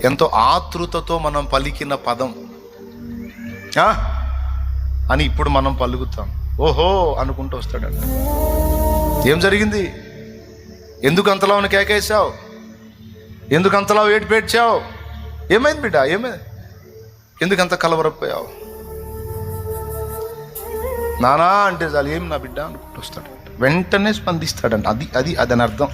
ఎంతో ఆతృతతో మనం పలికిన పదం అని ఇప్పుడు మనం పలుకుతాం. ఓహో అనుకుంటూ వస్తాడంట. ఏం జరిగింది? ఎందుకు అంతలా కేకేసావు? ఎందుకు అంతలా ఏడ్చావు? ఏమైంది బిడ్డ? ఏమైంది? ఎందుకు అంత కలవరపోయావు? నానా అంటే చాలు, ఏం నా బిడ్డ అనుకుంటూ వస్తాడంట. వెంటనే స్పందిస్తాడంట. అది అదని అర్థం.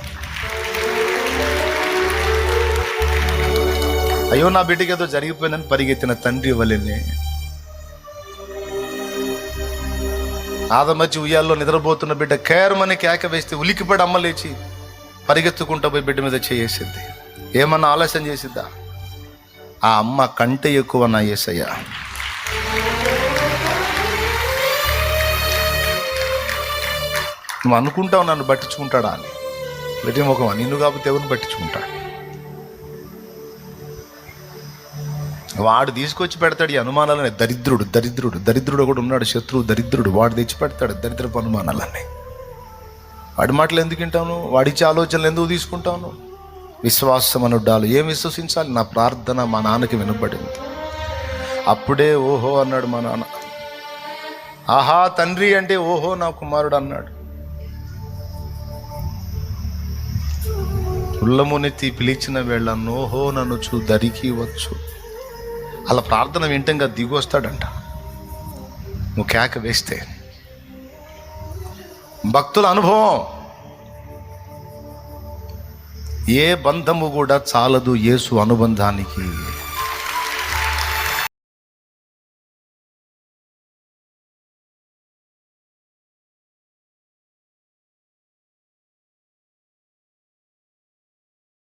అయ్యో నా బిడ్డకి ఏదో జరిగిపోయిందని పరిగెత్తిన తండ్రి వల్లనే ఆదమర్చి ఉయ్యాల్లో నిద్రపోతున్న బిడ్డ కేరమని కేక వేస్తే ఉలికిపడి అమ్మ లేచి పరిగెత్తుకుంటూ పోయి బిడ్డ మీద చేసేసిద్ది. ఏమన్నా ఆలస్యం చేసిద్దా? ఆ అమ్మ కంటే ఎక్కువ నా యేసయ్య. నువ్వు అనుకుంటావు నన్ను పట్టించుకుంటాడా అని. వెటి ముఖం నిన్ను కాకపోతే ఎవరిని పట్టించుకుంటాడు? వాడు తీసుకొచ్చి పెడతాడు ఈ అనుమానాలని. దరిద్రుడు కూడా ఉన్నాడు, శత్రువు దరిద్రుడు. వాడు తెచ్చి పెడతాడు దరిద్రపు అనుమానాలన్నీ. వాడి మాటలు ఎందుకు వింటాను? వాడిచ్చే ఆలోచనలు ఎందుకు తీసుకుంటాను? విశ్వాసం అనుడ్డాలు. ఏం విశ్వసించాలి? నా ప్రార్థన మా నాన్నకి వినపడింది. అప్పుడే ఓహో అన్నాడు మా నాన్న. ఆహా తండ్రి అంటే ఓహో నా కుమారుడు అన్నాడు. ఉల్లమునెత్తి పిలిచిన వేళ నోహో నన్ను దరికి వచ్చు. అలా ప్రార్థన వింటంగా దిగి వస్తాడంట నువ్వు కేక వేస్తే. భక్తుల అనుభవం. ఏ బంధము కూడా చాలదు యేసు అనుబంధానికి.